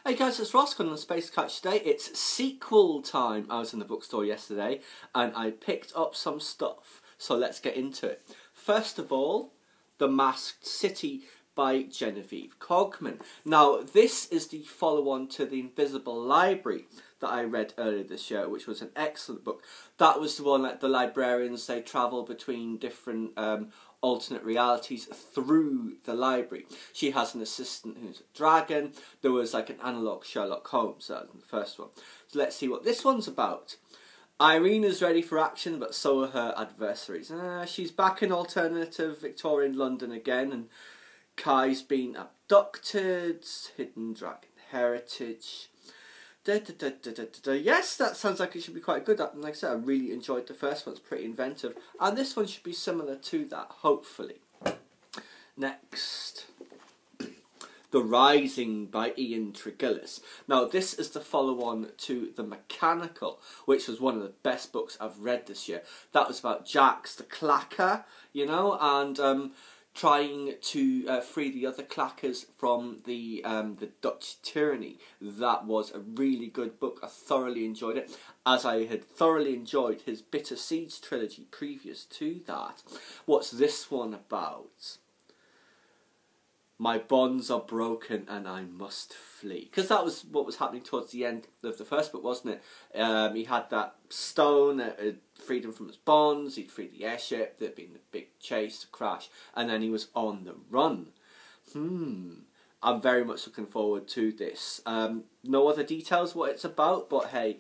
Hey guys, it's Ross calling on Space Catch today. It's sequel time. I was in the bookstore yesterday and I picked up some stuff. So let's get into it. First of all, The Masked City by Genevieve Cogman. Now, this is the follow-on to The Invisible Library that I read earlier this year, which was an excellent book. That was the one that the librarians, they travel between different alternate realities through the library. She has an assistant who's a dragon. There was like an analogue Sherlock Holmes in the first one. So let's see what this one's about. Irene is ready for action, but so are her adversaries. She's back in alternative Victorian London again, and Kai's been abducted, hidden dragon heritage. Yes, that sounds like it should be quite good. Like I said, I really enjoyed the first one. It's pretty inventive. And this one should be similar to that, hopefully. Next. The Rising by Ian Tregillis. Now, this is the follow-on to The Mechanical, which was one of the best books I've read this year. That was about Jax the Clacker, you know, and trying to free the other clackers from the Dutch tyranny. That was a really good book. I thoroughly enjoyed it, as I had thoroughly enjoyed his Bitter Seeds trilogy previous to that. What's this one about? My bonds are broken and I must flee. Because that was what was happening towards the end of the first book, wasn't it? He had that stone that had freed him from his bonds, he'd freed the airship, there'd been the big chase, crash, and then he was on the run. I'm very much looking forward to this. No other details what it's about, but hey,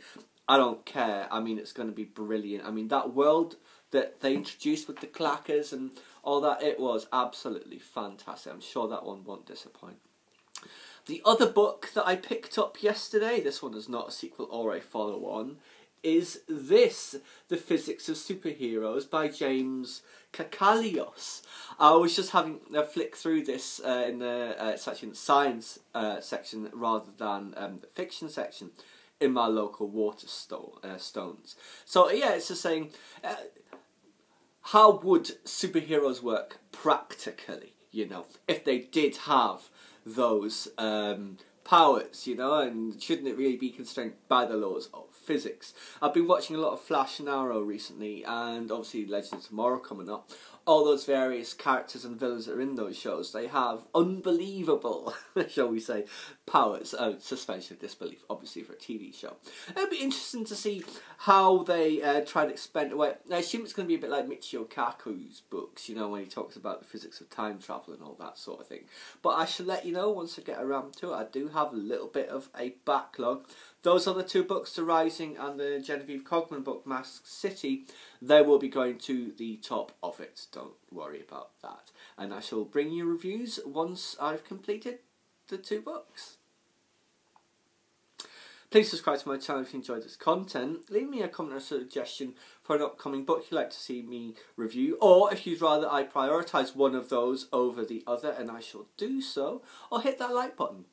I don't care. I mean, it's going to be brilliant. I mean, that world that they introduced with the clackers and all that, it was absolutely fantastic. I'm sure that one won't disappoint. The other book that I picked up yesterday, this one is not a sequel or a follow-on, is this, The Physics of Superheroes by James Kakalios. I was just having a flick through this it's actually in the science section rather than the fiction section in my local Waterstones. So yeah, it's just saying, how would superheroes work practically, you know, if they did have those powers, you know, and shouldn't it really be constrained by the laws of physics? I've been watching a lot of Flash and Arrow recently, and obviously Legends of Tomorrow coming up. All those various characters and villains that are in those shows, they have unbelievable, shall we say, powers. Suspension of disbelief, obviously, for a TV show. It'll be interesting to see how they try to expand away. I assume it's going to be a bit like Michio Kaku's books, you know, when he talks about the physics of time travel and all that sort of thing. But I shall let you know once I get around to it. I do have a little bit of a backlog. Those other two books, The Rising and the Genevieve Cogman book, Masked City, they will be going to the top of it. Don't worry about that. And I shall bring you reviews once I've completed the two books. Please subscribe to my channel if you enjoyed this content. Leave me a comment or a suggestion for an upcoming book you'd like to see me review, or if you'd rather I prioritise one of those over the other, and I shall do so, or hit that like button.